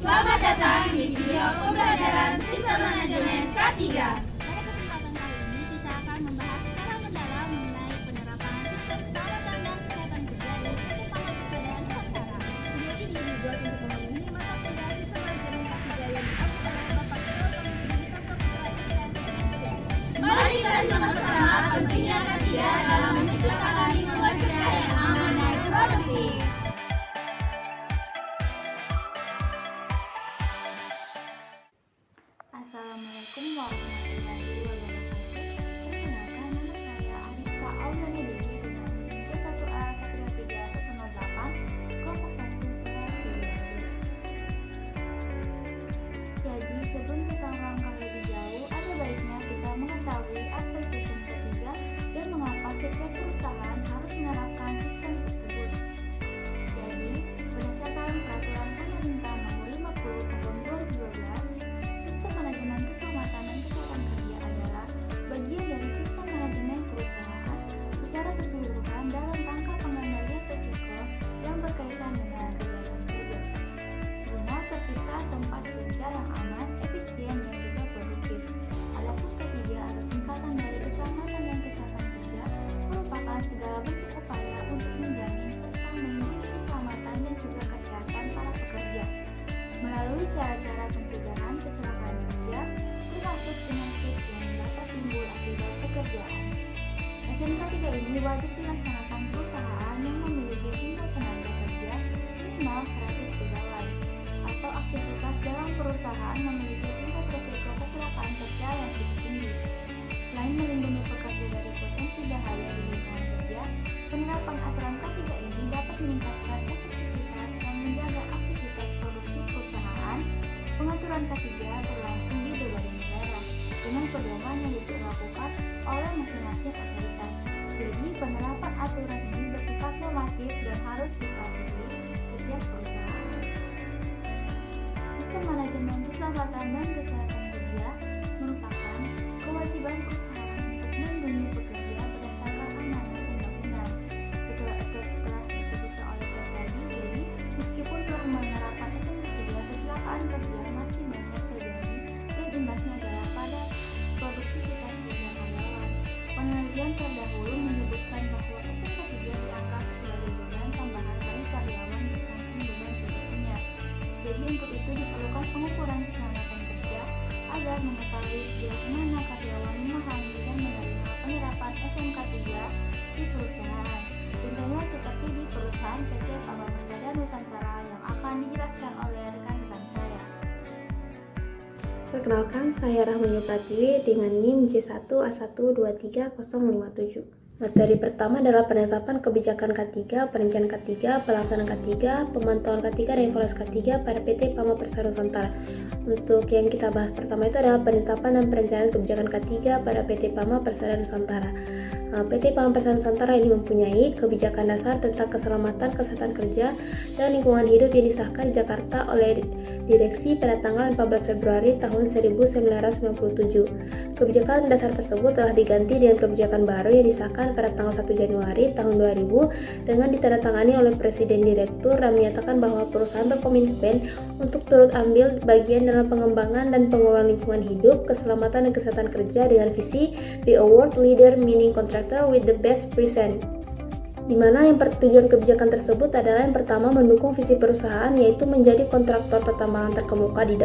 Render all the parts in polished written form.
Selamat datang di video pembelajaran Sistem Manajemen K3. Pada kesempatan kali ini kita akan membahas secara mendalam mengenai penerapan sistem keselamatan dan kesehatan kerja di PT Pama Persada Nusantara. Video ini dibuat untuk memenuhi mata kuliah sistem manajemen K3 yang diambil oleh Bapak Ketua Komisi Sabto Putra Islam SC. Mari kita sama-sama pentingnya K3 dalam menciptakan lingkungan kerja yang aman dan produktif. Assalamualaikum warahmatullahi wabarakatuh. Perkenalkan, nama saya Arifka Auliani Dewi dengan NIM C1A 123 kelompok 1 kelas 3. Jadi sebelum kita melangkah lebih jauh, ada baiknya kita mengetahui apa itu sistem ketiga dan mengapa setiap perusahaan harus menerapkan sistem tersebut. Jadi, berdasarkan peraturan pemerintah nomor 50 tahun 2012, sistem manajemen keselamatan dan kesehatan kerja adalah bagian dari sistem manajemen perusahaan secara keseluruhan dalam rangka pengendalian risiko yang berkaitan dengan kegiatan kerja, guna tercipta tempat kerja yang aman, efisien, dan juga produktif. Adapun ketiga atau singkatan dari keselamatan dan kesehatan kerja merupakan segala bentuk upaya untuk menjamin serta melindungi keselamatan dan juga kesehatan para pekerja melalui cara-cara pencegahan kecelakaan kerja, termasuk penyakit yang dapat timbul akibat pekerjaan. SMK 3 ini wajib dilaksanakan perusahaan yang memiliki jumlah tenaga kerja minimal 100 pegawai, atau aktivitas dalam perusahaan memiliki tingkat risiko kecelakaan kerja yang cukup tinggi. Selain melindungi pekerja dari potensi bahaya di lingkungan kerja, penerapan aturan K3 ini dapat meningkatkan efektivitas dan menjaga aktivitas produksi perusahaan. Pengaturan K3 berlangsung di berbagai negara dengan pedoman yang dilakukan oleh masing-masing otoritas. Jadi penerapan aturan ini bersifat normatif dan harus dipatuhi setiap perusahaan. Sistem manajemen keselamatan dan kesehatan kerja merupakan kewajiban perusahaan untuk melindungi pekerja berdasarkan amanat undang-undang. Setelah disebutkan oleh Prof. tadi, jadi meskipun telah menerapkan SMK 3, kecelakaan kerja masih banyak terjadi dan imbasnya adalah pada produktivitas kerja karyawan. Penelitian terdahulu menyebutkan bahwa SMK 3 dianggap sebagai beban tambahan bagi karyawan di samping beban produktivitasnya. Jadi untuk itu diperlukan pengukuran keselamatan kerja agar mengetahui sejauh mana karyawan memahami dan menerima penerapan SMK 3 di perusahaan. Contohnya seperti di perusahaan PT Pama Persada Nusantara yang akan dijelaskan oleh rekan-rekan saya. Perkenalkan, saya Rahmani Pratiwi dengan NIM J1A1230057. Materi pertama adalah penetapan kebijakan K3, perincian K3, pelaksanaan K3, pemantauan K3, dan evaluasi K3 pada PT Pama Persada Nusantara. Untuk yang kita bahas pertama itu adalah penetapan dan perencanaan kebijakan K3 pada PT Pama Persada Nusantara. PT Pama Persada Nusantara ini mempunyai kebijakan dasar tentang keselamatan, kesehatan kerja, dan lingkungan hidup yang disahkan di Jakarta oleh Direksi pada tanggal 14 Februari tahun 1997. Kebijakan dasar tersebut telah diganti dengan kebijakan baru yang disahkan pada tanggal 1 Januari tahun 2000 dengan ditandatangani oleh Presiden Direktur dan menyatakan bahwa perusahaan berkomitmen untuk turut ambil bagian dalam pengembangan dan pengelolaan lingkungan hidup, keselamatan dan kesehatan kerja dengan visi Be a World Leader, meaning contractor with the best present. Di mana yang tujuan kebijakan tersebut adalah yang pertama mendukung visi perusahaan, yaitu menjadi kontraktor pertambangan terkemuka di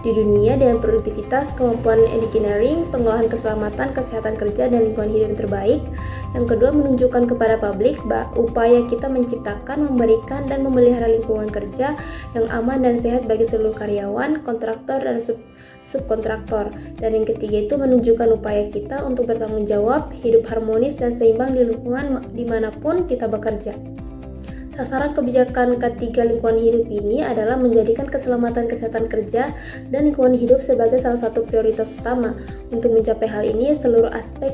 dunia dengan produktivitas, kemampuan engineering, pengolahan keselamatan, kesehatan kerja, dan lingkungan hidup yang terbaik. Yang kedua, menunjukkan kepada publik upaya kita menciptakan, memberikan, dan memelihara lingkungan kerja yang aman dan sehat bagi seluruh karyawan, kontraktor, dan subkontraktor. Dan yang ketiga itu menunjukkan upaya kita untuk bertanggung jawab, hidup harmonis dan seimbang di lingkungan dimanapun kita bekerja. Sasaran kebijakan K3 lingkungan hidup ini adalah menjadikan keselamatan kesehatan kerja dan lingkungan hidup sebagai salah satu prioritas utama. Untuk mencapai hal ini, seluruh aspek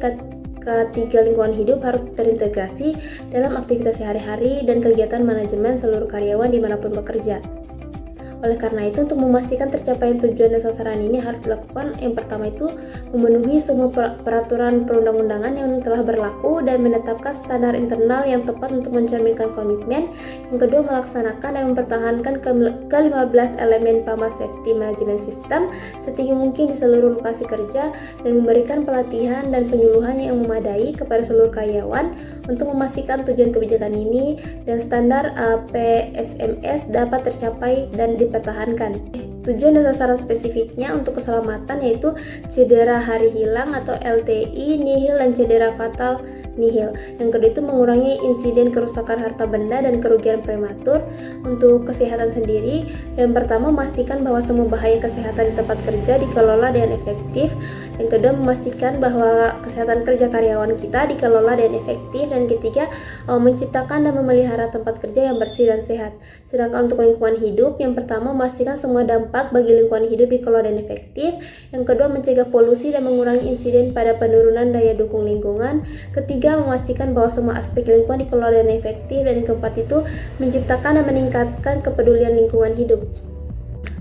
K3 lingkungan hidup harus terintegrasi dalam aktivitas sehari-hari dan kegiatan manajemen seluruh karyawan dimanapun bekerja. Oleh karena itu, untuk memastikan tercapaian tujuan dan sasaran ini harus dilakukan yang pertama itu memenuhi semua peraturan perundang-undangan yang telah berlaku dan menetapkan standar internal yang tepat untuk mencerminkan komitmen. Yang kedua, melaksanakan dan mempertahankan ke-15 elemen PAMA Safety Management System setinggi mungkin di seluruh lokasi kerja dan memberikan pelatihan dan penyuluhan yang memadai kepada seluruh karyawan untuk memastikan tujuan kebijakan ini dan standar PSMS dapat tercapai dan dipertahankan. Tujuan dan sasaran spesifiknya untuk keselamatan yaitu cedera hari hilang atau LTI, nihil, dan cedera fatal nihil. Yang kedua itu mengurangi insiden kerusakan harta benda dan kerugian prematur. Untuk kesehatan sendiri, yang pertama memastikan bahwa semua bahaya kesehatan di tempat kerja dikelola dengan efektif. Yang kedua, memastikan bahwa kesehatan kerja karyawan kita dikelola dengan efektif. Dan ketiga, menciptakan dan memelihara tempat kerja yang bersih dan sehat. Sedangkan untuk lingkungan hidup, yang pertama memastikan semua dampak bagi lingkungan hidup dikelola dengan efektif. Yang kedua, mencegah polusi dan mengurangi insiden pada penurunan daya dukung lingkungan. Ketiga, memastikan bahwa semua aspek lingkungan dikelola dengan efektif. Dan yang keempat itu menciptakan dan meningkatkan kepedulian lingkungan hidup.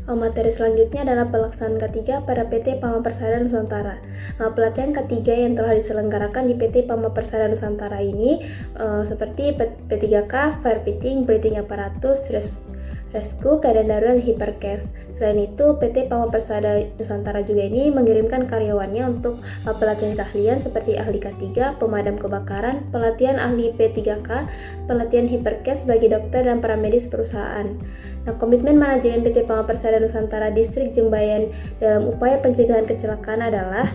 Materi selanjutnya adalah pelaksanaan K3 pada PT PAMA Persada Nusantara. Pelatihan K3 yang telah diselenggarakan di PT PAMA Persada Nusantara ini seperti P3K, Firefighting, Breathing Apparatus, Rescue, keadaan darurat, Hypercase. Selain itu, PT PAMA Persada Nusantara juga ini mengirimkan karyawannya untuk pelatihan keahlian seperti ahli K3, pemadam kebakaran, pelatihan ahli P3K, pelatihan Hypercase bagi dokter dan para medis perusahaan. Komitmen manajemen PT PAMA Persada Nusantara Distrik Jembayan dalam upaya pencegahan kecelakaan adalah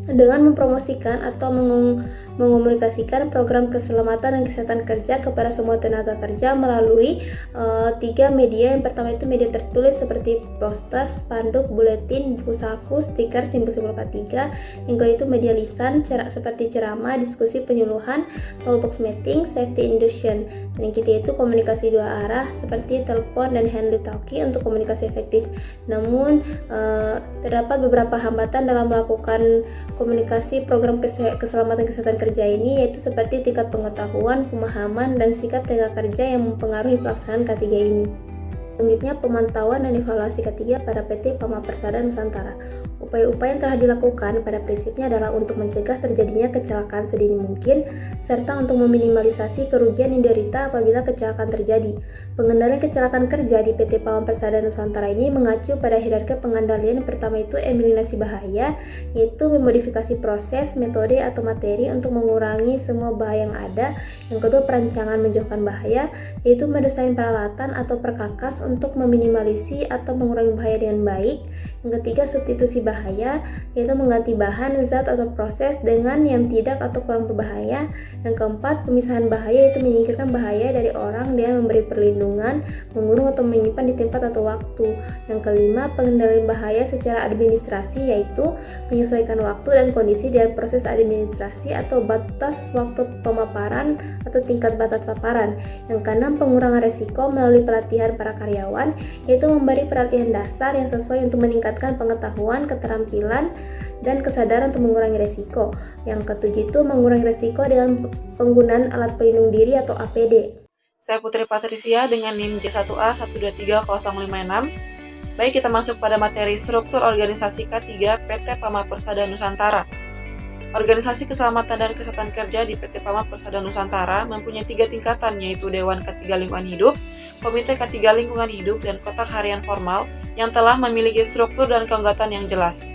dengan mempromosikan atau mengomunikasikan program keselamatan dan kesehatan kerja kepada semua tenaga kerja melalui 3 media. Yang pertama itu media tertulis seperti poster, spanduk, buletin, buku saku, stiker, simbol-simbol K3. Yang kedua itu media lisan seperti ceramah, diskusi, penyuluhan, toolbox meeting, safety induction. Dan yang ketiga itu komunikasi dua arah seperti telepon dan hand talkie untuk komunikasi efektif. Namun terdapat beberapa hambatan dalam melakukan komunikasi program keselamatan kesehatan kerja ini, yaitu seperti tingkat pengetahuan, pemahaman, dan sikap tenaga kerja yang mempengaruhi pelaksanaan K3 ini. Selanjutnya, pemantauan dan evaluasi K3 pada PT PAMA Persada Nusantara. Upaya-upaya yang telah dilakukan pada prinsipnya adalah untuk mencegah terjadinya kecelakaan sedini mungkin, serta untuk meminimalisasi kerugian yang diderita apabila kecelakaan terjadi. Pengendalian kecelakaan kerja di PT PAMA Persada Nusantara ini mengacu pada hierarki pengendalian. Pertama itu eliminasi bahaya, yaitu memodifikasi proses, metode, atau materi untuk mengurangi semua bahaya yang ada. Yang kedua, perancangan menjauhkan bahaya, yaitu mendesain peralatan atau perkakas untuk meminimalisi atau mengurangi bahaya dengan baik. Yang ketiga, substitusi bahaya, yaitu mengganti bahan, zat, atau proses dengan yang tidak atau kurang berbahaya. Yang keempat, pemisahan bahaya, yaitu menyingkirkan bahaya dari orang dengan memberi perlindungan, mengurung atau menyimpan di tempat atau waktu. Yang kelima, pengendalian bahaya secara administrasi, yaitu menyesuaikan waktu dan kondisi dengan proses administrasi atau batas waktu pemaparan atau tingkat batas paparan. Yang keenam, pengurangan resiko melalui pelatihan para karyawan, yaitu memberi pelatihan dasar yang sesuai untuk meningkatkan pengetahuan, keterampilan, dan kesadaran untuk mengurangi resiko. Yang ketujuh itu mengurangi resiko dengan penggunaan alat pelindung diri atau APD. Saya Putri Patricia dengan NIM J1A1230056. Baik, kita masuk pada materi struktur organisasi K3 PT PAMA Persada Nusantara. Organisasi Keselamatan dan Kesehatan Kerja di PT PAMA Persada Nusantara mempunyai 3 tingkatan, yaitu Dewan K3 Lingkungan Hidup, Komite K3 Lingkungan Hidup, dan Kotak Harian Formal yang telah memiliki struktur dan keanggotaan yang jelas.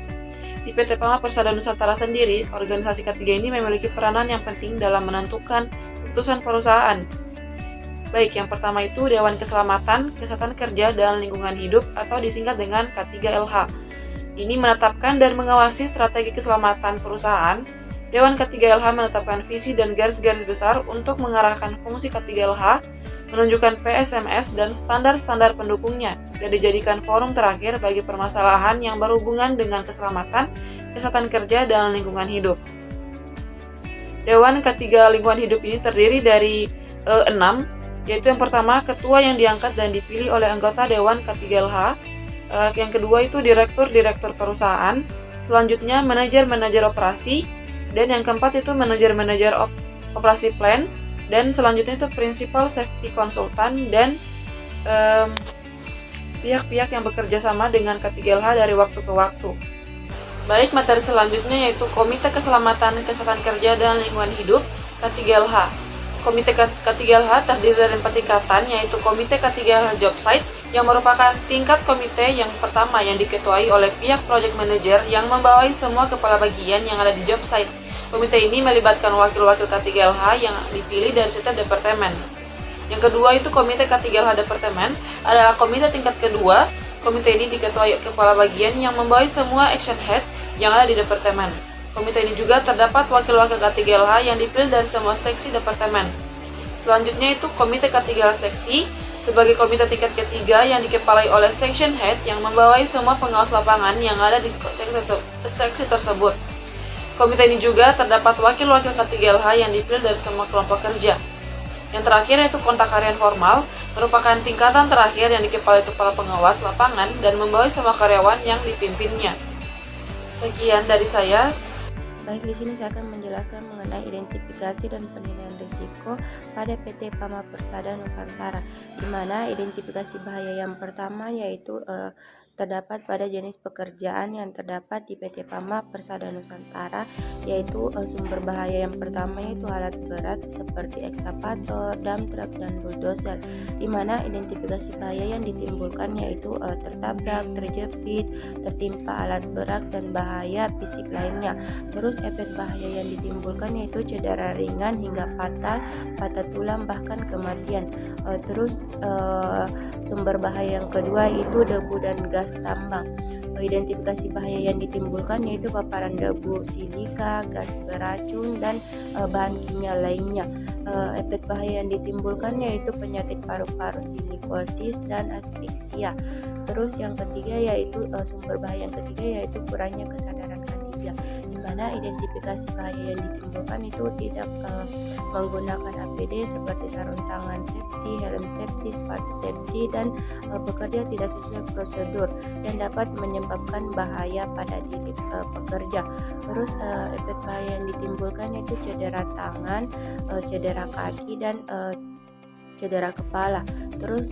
Di PT PAMA Persada Nusantara sendiri, organisasi K3 ini memiliki peranan yang penting dalam menentukan keputusan perusahaan. Baik, yang pertama itu Dewan Keselamatan, Kesehatan Kerja, dan Lingkungan Hidup atau disingkat dengan K3LH. Ini menetapkan dan mengawasi strategi keselamatan perusahaan. Dewan K3LH menetapkan visi dan garis-garis besar untuk mengarahkan fungsi K3LH, menunjukkan PSMS dan standar-standar pendukungnya, dan dijadikan forum terakhir bagi permasalahan yang berhubungan dengan keselamatan, kesehatan kerja, dan lingkungan hidup. Dewan K3 Lingkungan Hidup ini terdiri dari 6, yaitu yang pertama ketua yang diangkat dan dipilih oleh anggota Dewan K3LH. Yang kedua itu direktur-direktur perusahaan, selanjutnya manajer-manajer operasi, dan yang keempat itu manajer-manajer operasi plan, dan selanjutnya itu principal safety consultant, dan pihak-pihak yang bekerja sama dengan K3LH dari waktu ke waktu. Baik, materi selanjutnya yaitu Komite Keselamatan Kesehatan Kerja dan Lingkungan Hidup K3LH. Komite K3LH terdiri dari 4 tingkatan, yaitu Komite K3LH Job Site yang merupakan tingkat komite yang pertama yang diketuai oleh pihak project manager yang membawahi semua kepala bagian yang ada di job site. Komite ini melibatkan wakil-wakil K3LH yang dipilih dari setiap departemen. Yang kedua itu Komite K3LH Departemen adalah komite tingkat kedua. Komite ini diketuai kepala bagian yang membawahi semua action head yang ada di departemen. Komite ini juga terdapat wakil-wakil K3LH yang dipilih dari semua seksi departemen. Selanjutnya itu Komite K3LH Seksi sebagai komite tingkat ketiga yang dikepalai oleh section head yang membawahi semua pengawas lapangan yang ada di seksi tersebut. Komite ini juga terdapat wakil-wakil K3LH yang dipilih dari semua kelompok kerja. Yang terakhir yaitu kontak harian formal, merupakan tingkatan terakhir yang dikepalai kepala pengawas lapangan dan membawahi semua karyawan yang dipimpinnya. Sekian dari saya. Baik, di sini saya akan menjelaskan mengenai identifikasi dan penilaian risiko pada PT Pama Persada Nusantara, di mana identifikasi bahaya yang pertama yaitu terdapat pada jenis pekerjaan yang terdapat di PT Pama Persada Nusantara, yaitu sumber bahaya yang pertama yaitu alat berat seperti ekskavator, dump truck, dan bulldozer, di mana identifikasi bahaya yang ditimbulkan yaitu tertabrak, terjepit, tertimpa alat berat, dan bahaya fisik lainnya. Terus efek bahaya yang ditimbulkan yaitu cedera ringan hingga fatal, patah tulang, bahkan kematian. Terus sumber bahaya yang kedua itu debu dan gas tambang. Identifikasi bahaya yang ditimbulkan yaitu paparan debu, silika, gas beracun, dan bahan kimia lainnya. Efek bahaya yang ditimbulkan yaitu penyakit paru-paru, silikosis, dan asfiksia. Terus yang ketiga yaitu sumber bahaya yang ketiga yaitu kurangnya kesadaran K3, di mana identifikasi bahaya yang ditimbulkan itu tidak menggunakan APD seperti sarung tangan safety, helm safety, sepatu safety, dan bekerja tidak sesuai prosedur dan dapat menyebabkan bahaya pada diri pekerja. Terus efek bahaya yang ditimbulkan yaitu cedera tangan, cedera kaki, dan cedera kepala. Terus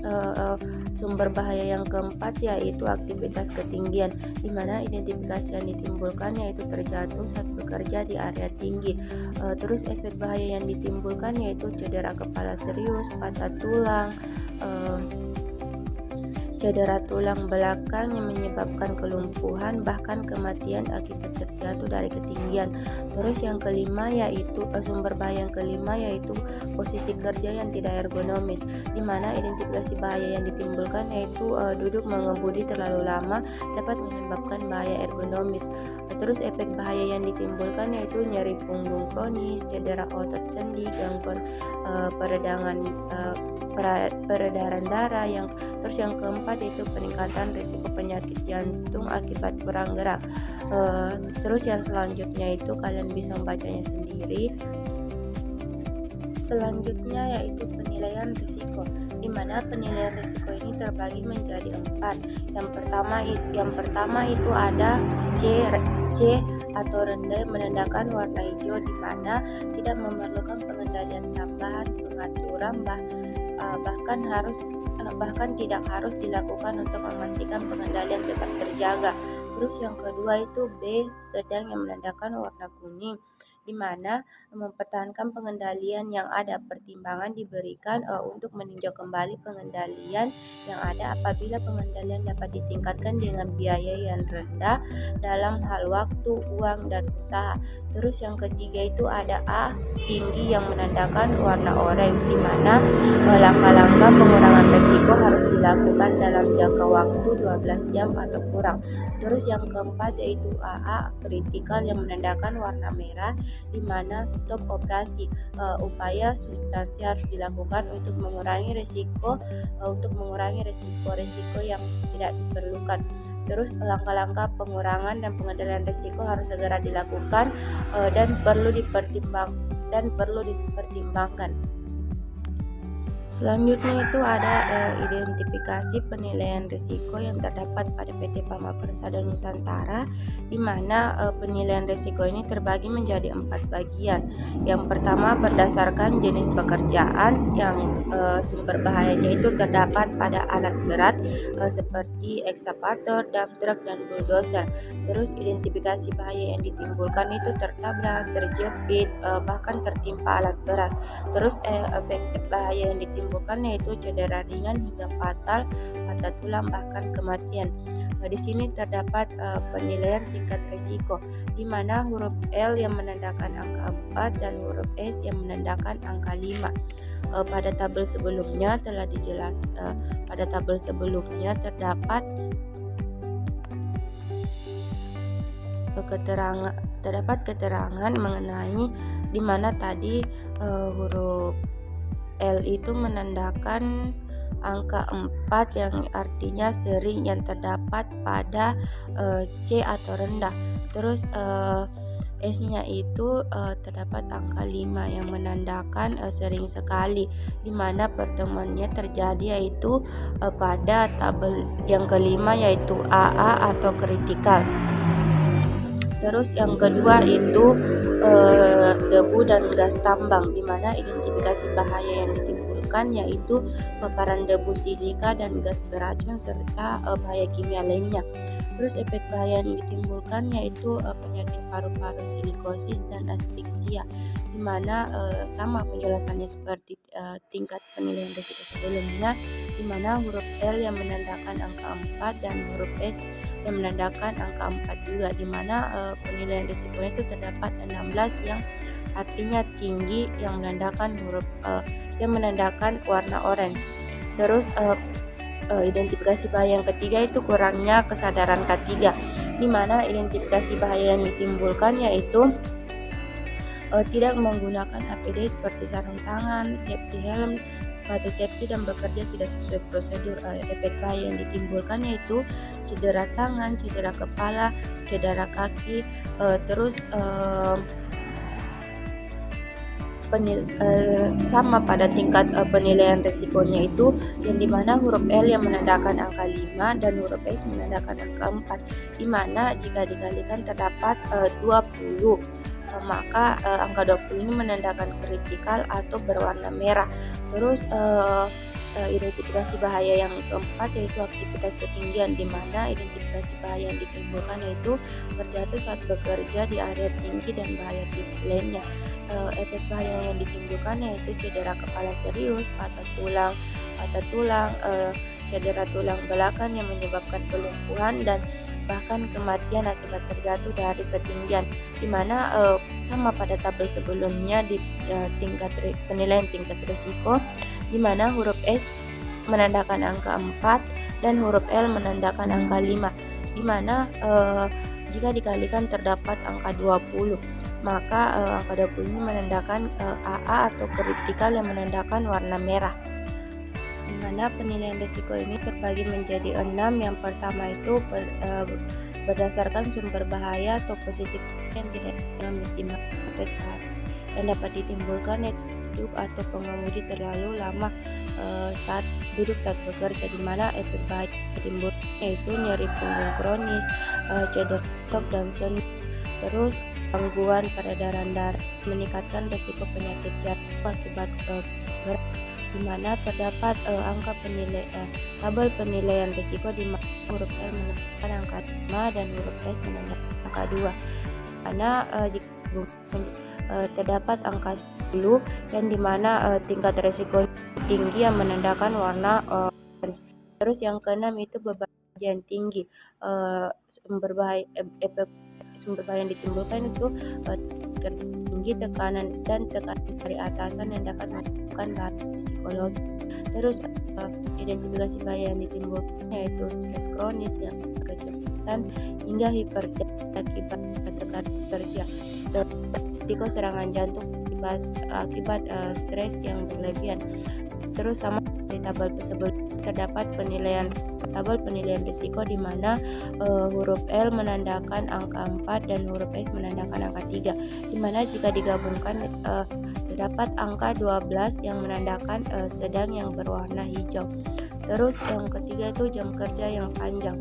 sumber bahaya yang keempat yaitu aktivitas ketinggian, di mana identifikasi yang ditimbulkan yaitu terjatuh saat bekerja di area tinggi. Terus efek bahaya yang ditimbulkan yaitu cedera kepala serius, patah tulang, cedera tulang belakang yang menyebabkan kelumpuhan, bahkan kematian akibat terjatuh dari ketinggian. Terus yang kelima yaitu sumber bahaya yang kelima yaitu posisi kerja yang tidak ergonomis, di mana identifikasi bahaya yang ditimbulkan yaitu duduk mengemudi terlalu lama dapat menyebabkan bahaya ergonomis. Terus efek bahaya yang ditimbulkan yaitu nyeri punggung kronis, cedera otot sendi, gangguan peredaran darah. Terus yang keempat yaitu peningkatan risiko penyakit jantung akibat kurang gerak. Terus yang selanjutnya itu kalian bisa membacanya sendiri. Selanjutnya yaitu penilaian risiko, di mana penilaian risiko ini terbagi menjadi 4. Yang pertama itu ada C atau rendah, menandakan warna hijau, di mana tidak memerlukan pengendalian tambahan, pengaturan, bahkan tidak harus dilakukan untuk memastikan pengendalian tetap terjaga. Terus yang kedua itu B, sedang, yang menandakan warna kuning, di mana mempertahankan pengendalian yang ada. Pertimbangan diberikan untuk meninjau kembali pengendalian yang ada apabila pengendalian dapat ditingkatkan dengan biaya yang rendah dalam hal waktu, uang, dan usaha. Terus yang ketiga itu ada A, tinggi, yang menandakan warna orange, di mana langkah-langkah pengurangan risiko harus dilakukan dalam jangka waktu 12 jam atau kurang. Terus yang keempat yaitu AA, kritikal, yang menandakan warna merah, di mana stop operasi. Upaya substansi harus dilakukan untuk mengurangi risiko yang tidak diperlukan. Terus langkah-langkah pengurangan dan pengendalian risiko harus segera dilakukan dan perlu dipertimbangkan. Selanjutnya itu ada identifikasi penilaian risiko yang terdapat pada PT Pama Persada Nusantara, di mana penilaian risiko ini terbagi menjadi 4 bagian. Yang pertama berdasarkan jenis pekerjaan, yang sumber bahayanya itu terdapat pada alat berat seperti ekskavator, dump truck, dan bulldozer. Terus identifikasi bahaya yang ditimbulkan itu tertabrak, terjepit, bahkan tertimpa alat berat. Terus efek bahaya yang ditimbulkan yaitu cedera ringan hingga fatal, patah tulang, bahkan kematian. Di sini terdapat penilaian tingkat risiko, di mana huruf L yang menandakan angka 4 dan huruf S yang menandakan angka 5. Pada tabel sebelumnya telah dijelaskan, pada tabel sebelumnya terdapat keterangan mengenai di mana tadi huruf L itu menandakan angka 4 yang artinya sering yang terdapat pada C atau rendah. Terus S-nya itu terdapat angka 5 yang menandakan sering sekali, di mana pertemuannya terjadi yaitu pada tabel yang kelima yaitu AA atau kritikal. Terus yang kedua itu debu dan gas tambang, di mana identifikasi bahaya yang ditimbulkan yaitu paparan debu silika dan gas beracun serta bahaya kimia lainnya. Terus efek bahaya yang ditimbulkan yaitu penyakit paru-paru, silikosis, dan asfiksia, di mana sama penjelasannya seperti tingkat penilaian risiko sebelumnya, di mana huruf L yang menandakan angka 4 dan huruf S yang menandakan angka 4 juga, di mana penilaian risikonya itu terdapat 16 yang artinya tinggi, yang menandakan huruf yang menandakan warna oranye. Terus identifikasi bahaya yang ketiga itu kurangnya kesadaran K3, di mana identifikasi bahaya yang ditimbulkan yaitu tidak menggunakan APD seperti sarung tangan, safety helm, sepatu safety, dan bekerja tidak sesuai prosedur. Efek bahaya yang ditimbulkan yaitu cedera tangan, cedera kepala, cedera kaki, terus sama pada tingkat penilaian risikonya itu, yang dimana huruf L yang menandakan angka 5 dan huruf S menandakan angka 4, dimana jika dikalikan terdapat 20, maka angka 20 ini menandakan kritikal atau berwarna merah. Terus identifikasi bahaya yang keempat yaitu aktivitas ketinggian, di mana identifikasi bahaya yang ditimbulkan yaitu terjatuh saat bekerja di area tinggi dan bahaya fisik lainnya. Efek bahaya yang ditimbulkan yaitu cedera kepala serius, patah tulang, cedera tulang belakang yang menyebabkan kelumpuhan, dan bahkan kematian akibat terjatuh dari ketinggian, di mana sama pada tabel sebelumnya di penilaian tingkat risiko, di mana huruf S menandakan angka 4 dan huruf L menandakan angka 5, di mana jika dikalikan terdapat angka 20, maka angka 20 ini menandakan AA atau kritikal yang menandakan warna merah. Di mana penilaian risiko ini terbagi menjadi 6. Yang pertama itu berdasarkan sumber bahaya atau posisi yang dapat ditimbulkan yaitu atau pengemudi terlalu lama saat bekerja, di mana efek bahaya ditimbulkan yaitu nyeri punggung kronis, cedera otot dan sendi. Terus gangguan peredaran darah, meningkatkan risiko penyakit jantung akibat berat, di mana terdapat angka tabel penilaian risiko, di mana huruf L menentukan angka 5 dan huruf S menentukan angka 2. Karena jika terdapat angka 10 yang dimana tingkat risiko tinggi yang menandakan warna orange. Terus yang keenam itu beban yang tinggi, sumber bahaya yang ditimbulkan itu tinggi, tekanan dari atasan yang dapat menyebabkan bahaya psikologi. Terus identifikasi bahaya yang ditimbulkan yaitu stres kronis yang kecepatan hingga hipertensi akibat tekanan kerja, risiko serangan jantung akibat stres yang berlebihan. Terus sama di tabel sebelumnya terdapat tabel penilaian risiko di mana huruf L menandakan angka 4 dan huruf S menandakan angka 3, di mana jika digabungkan terdapat angka 12 yang menandakan sedang yang berwarna hijau. Terus yang ketiga itu jam kerja yang panjang.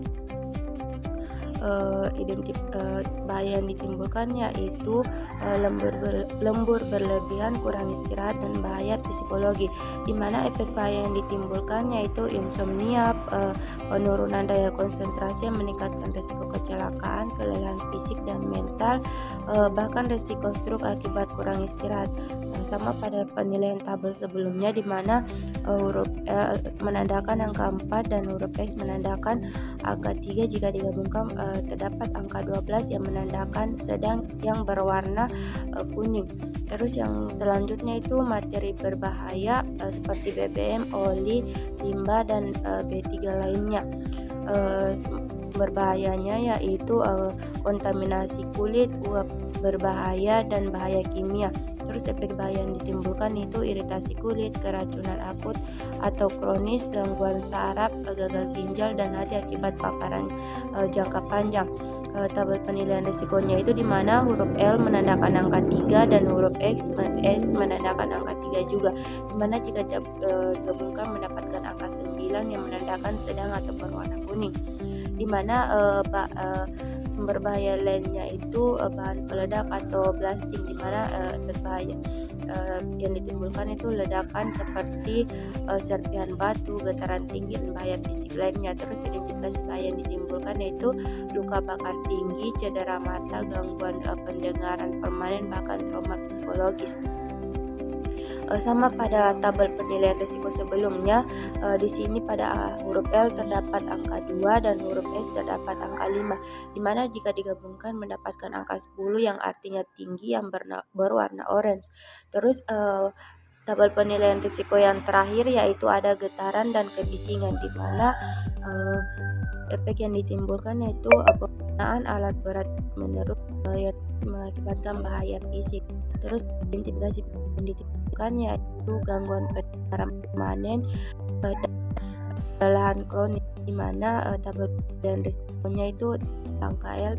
Bahaya yang ditimbulkan yaitu lembur berlebihan, kurang istirahat, dan bahaya psikologi, di mana efek bahaya yang ditimbulkan yaitu insomnia, penurunan daya konsentrasi yang meningkatkan risiko kecelakaan, kelelahan fisik dan mental, bahkan risiko stroke akibat kurang istirahat. Sama pada penilaian tabel sebelumnya, di mana huruf L menandakan angka 4 dan huruf S menandakan angka 3. Jika digabungkan terdapat angka 12 yang menandakan sedang yang berwarna kuning. Terus yang selanjutnya itu materi berbahaya seperti BBM, oli, limbah, dan B3 lainnya. Berbahayanya yaitu kontaminasi kulit, uap berbahaya, dan bahaya kimia. Terus efek bahaya yang ditimbulkan itu iritasi kulit, keracunan akut atau kronis, gangguan saraf, gagal ginjal, dan hati akibat paparan jangka panjang. Tabel penilaian risikonya itu di mana huruf L menandakan angka 3 dan huruf S menandakan angka 3 juga, di mana jika digabungkan mendapatkan angka 9 yang menandakan sedang atau berwarna kuning, di mana sumber bahaya lainnya itu bahan peledak atau blasting, di mana berbahaya yang ditimbulkan itu ledakan seperti serpihan batu, getaran tinggi, dan bahaya fisik lainnya. Terus identifikasi bahaya yang ditimbulkan yaitu luka bakar tinggi, cedera mata, gangguan pendengaran permanen, bahkan trauma psikologis. Sama pada tabel penilaian risiko sebelumnya, di sini pada huruf L terdapat angka 2 dan huruf S terdapat angka 5, di mana jika digabungkan mendapatkan angka 10 yang artinya tinggi yang berwarna orange. Terus tabel penilaian risiko yang terakhir yaitu ada getaran dan kebisingan, di mana efek yang ditimbulkan yaitu penggunaan alat berat menerus yang mengakibatkan bahaya fisik. Terus identifikasi yang ditimbulkan yaitu gangguan pendengaran permanen dan kelelahan kronis, di mana tabel penilaian risikonya itu angka L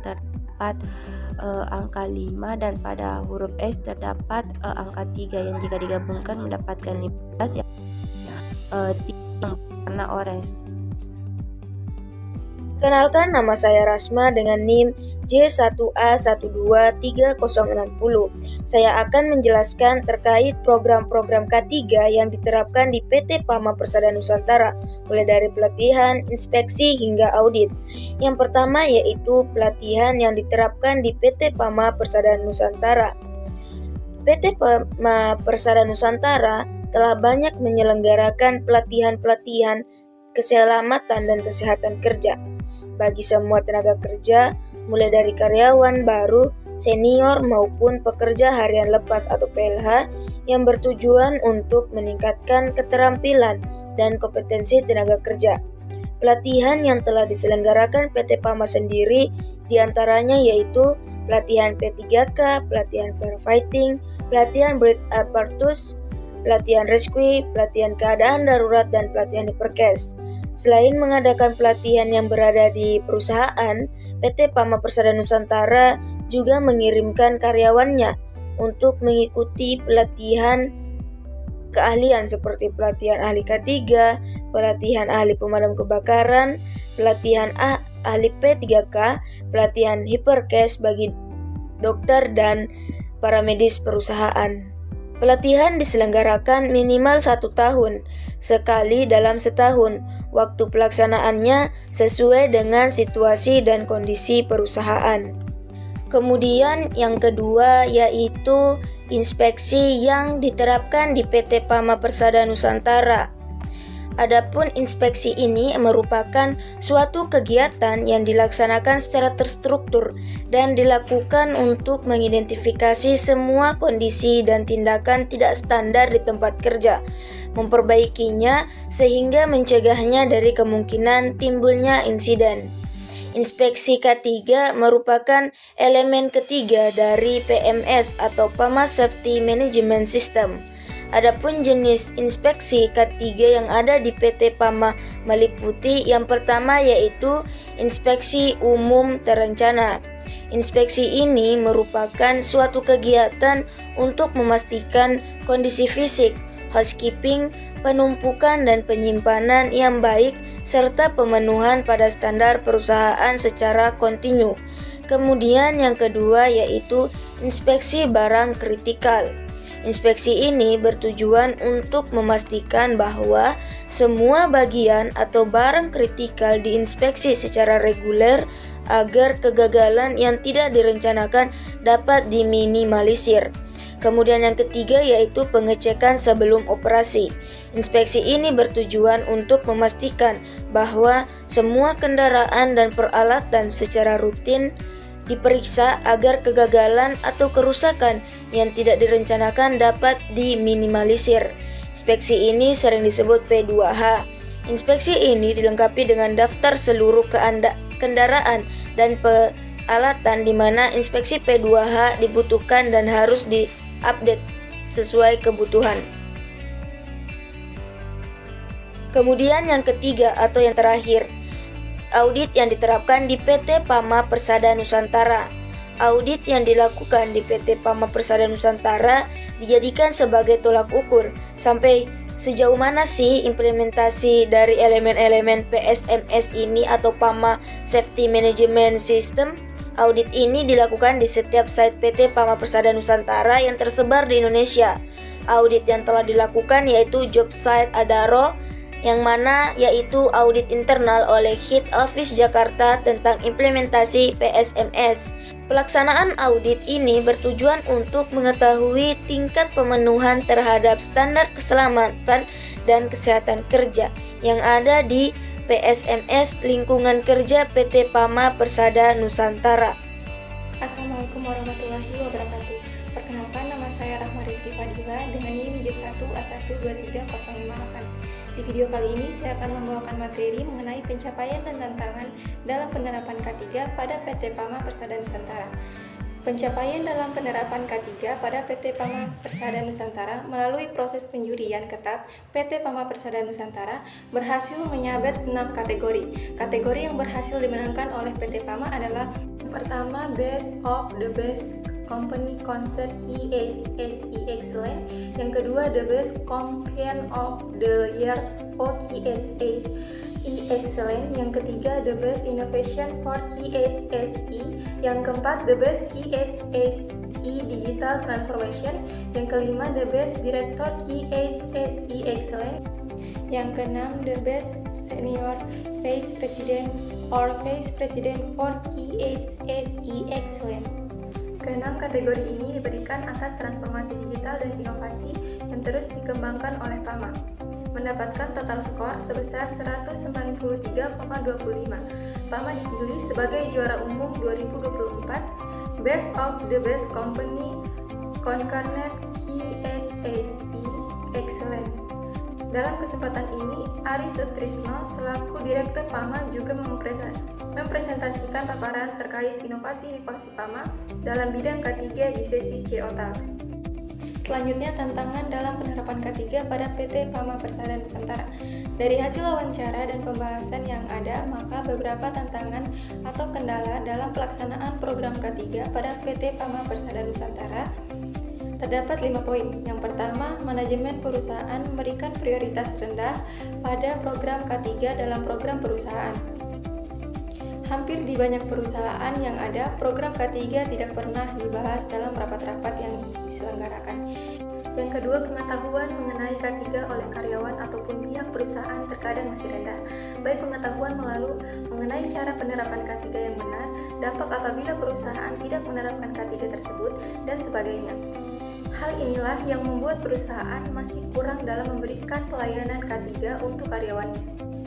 terdapat angka 5 dan pada huruf S terdapat angka 3 yang jika digabungkan mendapatkan 15 yang warna orange. Kenalkan, nama saya Rasma dengan NIM J1A12360. Saya akan menjelaskan terkait program-program K3 yang diterapkan di PT PAMA Persada Nusantara, mulai dari pelatihan, inspeksi, hingga audit. Yang pertama yaitu pelatihan yang diterapkan di PT PAMA Persada Nusantara. PT PAMA Persada Nusantara telah banyak menyelenggarakan pelatihan-pelatihan keselamatan dan kesehatan kerja bagi semua tenaga kerja, mulai dari karyawan baru, senior, maupun pekerja harian lepas atau PLH, yang bertujuan untuk meningkatkan keterampilan dan kompetensi tenaga kerja. Pelatihan yang telah diselenggarakan PT PAMA sendiri diantaranya yaitu pelatihan P3K, pelatihan firefighting, pelatihan breath apparatus, pelatihan rescue, pelatihan keadaan darurat, dan pelatihan hipercase. Selain mengadakan pelatihan yang berada di perusahaan, PT PAMA Persada Nusantara juga mengirimkan karyawannya untuk mengikuti pelatihan keahlian seperti pelatihan ahli K3, pelatihan ahli pemadam kebakaran, pelatihan ahli P3K, pelatihan hipercase bagi dokter dan para medis perusahaan. Pelatihan diselenggarakan minimal 1 tahun, sekali dalam setahun. Waktu pelaksanaannya sesuai dengan situasi dan kondisi perusahaan. Kemudian yang kedua yaitu inspeksi yang diterapkan di PT PAMA Persada Nusantara. Adapun inspeksi ini merupakan suatu kegiatan yang dilaksanakan secara terstruktur dan dilakukan untuk mengidentifikasi semua kondisi dan tindakan tidak standar di tempat kerja, memperbaikinya sehingga mencegahnya dari kemungkinan timbulnya insiden. Inspeksi K3 merupakan elemen ketiga dari PMS atau PAMA Safety Management System. Adapun jenis inspeksi K3 yang ada di PT PAMA meliputi yang pertama yaitu inspeksi umum terencana. Inspeksi ini merupakan suatu kegiatan untuk memastikan kondisi fisik, housekeeping, penumpukan dan penyimpanan yang baik serta pemenuhan pada standar perusahaan secara kontinu. Kemudian yang kedua yaitu inspeksi barang kritikal. Inspeksi ini bertujuan untuk memastikan bahwa semua bagian atau barang kritikal diinspeksi secara reguler agar kegagalan yang tidak direncanakan dapat diminimalisir. Kemudian yang ketiga yaitu pengecekan sebelum operasi. Inspeksi ini bertujuan untuk memastikan bahwa semua kendaraan dan peralatan secara rutin diperiksa agar kegagalan atau kerusakan yang tidak direncanakan dapat diminimalisir. Inspeksi ini sering disebut P2H. Inspeksi ini dilengkapi dengan daftar seluruh kendaraan dan peralatan di mana inspeksi P2H dibutuhkan dan harus diupdate sesuai kebutuhan. Kemudian yang ketiga atau yang terakhir, audit yang diterapkan di PT PAMA Persada Nusantara. Audit yang dilakukan di PT PAMA Persada Nusantara dijadikan sebagai tolak ukur sampai sejauh mana sih implementasi dari elemen-elemen PSMS ini atau PAMA Safety Management System. Audit ini dilakukan di setiap site PT PAMA Persada Nusantara yang tersebar di Indonesia. Audit yang telah dilakukan yaitu Job Site Adaro, yang mana yaitu audit internal oleh Head Office Jakarta tentang implementasi PSMS. Pelaksanaan audit ini bertujuan untuk mengetahui tingkat pemenuhan terhadap standar keselamatan dan kesehatan kerja yang ada di PSMS lingkungan kerja PT PAMA Persada Nusantara. Assalamualaikum warahmatullahi wabarakatuh. Perkenalkan, nama saya Rahma Rizky Fadila dengan NIM J1A123058. Di video kali ini saya akan membawakan materi mengenai pencapaian dan tantangan dalam penerapan K3 pada PT PAMA Persada Nusantara. Pencapaian dalam penerapan K3 pada PT PAMA Persada Nusantara melalui proses penjurian ketat, PT PAMA Persada Nusantara berhasil menyabet 6 kategori. Kategori yang berhasil dimenangkan oleh PT PAMA adalah pertama, Best of the Best Company Concert KHSE Excellent. Yang kedua, The Best Companion of the Years for KHSE Excellent. Yang ketiga, The Best Innovation for KHSE. Yang keempat, The Best KHSE Digital Transformation. Yang kelima, The Best Director KHSE Excellent. Yang keenam, The Best Senior Vice President or Vice President for KHSE Excellent. Keenam kategori ini diberikan atas transformasi digital dan inovasi yang terus dikembangkan oleh PAMA. Mendapatkan total skor sebesar 193,25. PAMA dipilih sebagai juara umum 2024 Best of the Best Company Concurrent KHSE Excellent. Dalam kesempatan ini, Ari Sutrisno selaku Direktur PAMA juga mempresentasikan paparan terkait inovasi-inovasi PAMA dalam bidang K3 di sesi CO Talks. Selanjutnya, tantangan dalam penerapan K3 pada PT PAMA Persada Nusantara. Dari hasil wawancara dan pembahasan yang ada, maka beberapa tantangan atau kendala dalam pelaksanaan program K3 pada PT PAMA Persada Nusantara terdapat 5 poin. Yang pertama, manajemen perusahaan memberikan prioritas rendah pada program K3 dalam program perusahaan. Hampir di banyak perusahaan yang ada, program K3 tidak pernah dibahas dalam rapat-rapat yang diselenggarakan. Yang kedua, pengetahuan mengenai K3 oleh karyawan ataupun pihak perusahaan terkadang masih rendah. Baik pengetahuan mengenai cara penerapan K3 yang benar, dampak apabila perusahaan tidak menerapkan K3 tersebut, dan sebagainya. Hal inilah yang membuat perusahaan masih kurang dalam memberikan pelayanan K3 untuk karyawannya.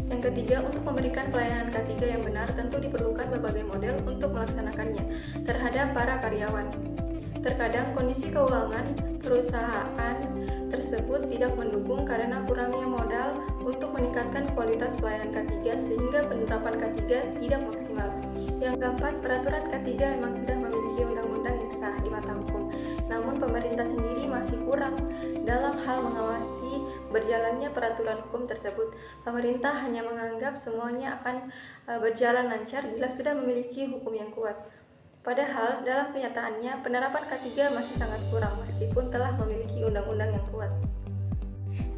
Yang ketiga, untuk memberikan pelayanan K3 yang benar, tentu diperlukan berbagai model untuk melaksanakannya terhadap para karyawan. Terkadang kondisi keuangan perusahaan tersebut tidak mendukung karena kurangnya modal untuk meningkatkan kualitas pelayanan K3 sehingga penerapan K3 tidak maksimal. Yang keempat, peraturan K3 memang sudah memiliki undang-undang yang sah di mata hukum. namun pemerintah sendiri masih kurang dalam hal mengawasi berjalannya peraturan hukum tersebut. Pemerintah hanya menganggap semuanya akan berjalan lancar bila sudah memiliki hukum yang kuat. Padahal dalam kenyataannya penerapan K3 masih sangat kurang meskipun telah memiliki undang-undang yang kuat.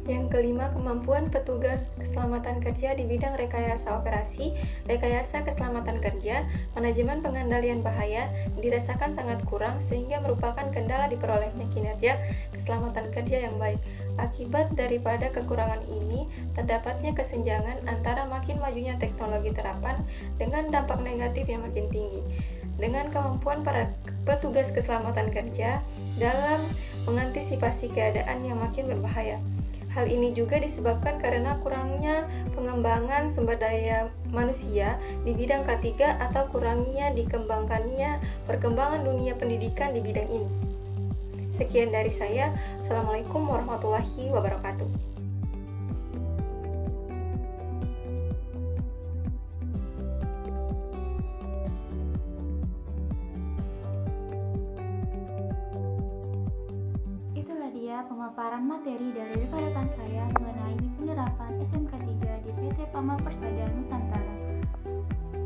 Yang kelima, kemampuan petugas keselamatan kerja di bidang rekayasa operasi, rekayasa keselamatan kerja, manajemen pengendalian bahaya dirasakan sangat kurang sehingga merupakan kendala diperolehnya kinerja keselamatan kerja yang baik. Akibat daripada kekurangan ini, terdapatnya kesenjangan antara makin majunya teknologi terapan dengan dampak negatif yang makin tinggi. Dengan kemampuan para petugas keselamatan kerja dalam mengantisipasi keadaan yang makin berbahaya. Hal ini juga disebabkan karena kurangnya pengembangan sumber daya manusia di bidang K3 atau kurangnya dikembangkannya perkembangan dunia pendidikan di bidang ini. Sekian dari saya. Assalamualaikum warahmatullahi wabarakatuh. Itulah dia pemaparan materi dari rekan-rekan saya mengenai penerapan SMK 3 di PT Pama Persada Nusantara.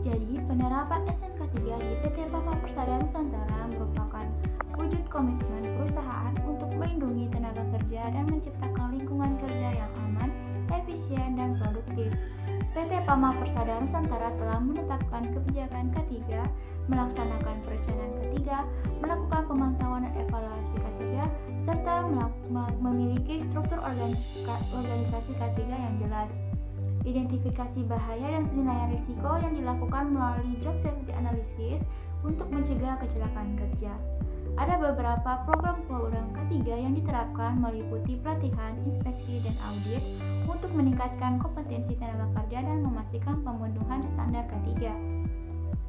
Jadi, penerapan SMK 3 di PT Pama Persada Nusantara merupakan wujud komitmen perusahaan untuk melindungi tenaga kerja dan menciptakan lingkungan kerja yang aman, efisien, dan produktif. PT Pama Persada Nusantara telah menetapkan kebijakan K3, melaksanakan perencanaan K3, melakukan pemantauan dan evaluasi K3, serta memiliki struktur organisasi K3 yang jelas. Identifikasi bahaya dan penilaian risiko yang dilakukan melalui job safety analysis untuk mencegah kecelakaan kerja. Ada beberapa program-program K3 yang diterapkan meliputi pelatihan, inspeksi, dan audit untuk meningkatkan kompetensi tenaga kerja dan memastikan pemenuhan standar K3.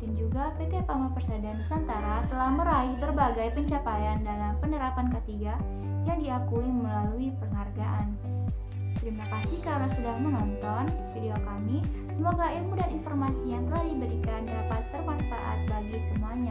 Dan juga PT Pama Persada Nusantara telah meraih berbagai pencapaian dalam penerapan K3 yang diakui melalui penghargaan. Terima kasih karena sudah menonton video kami. Semoga ilmu dan informasi yang telah diberikan dapat bermanfaat bagi semuanya.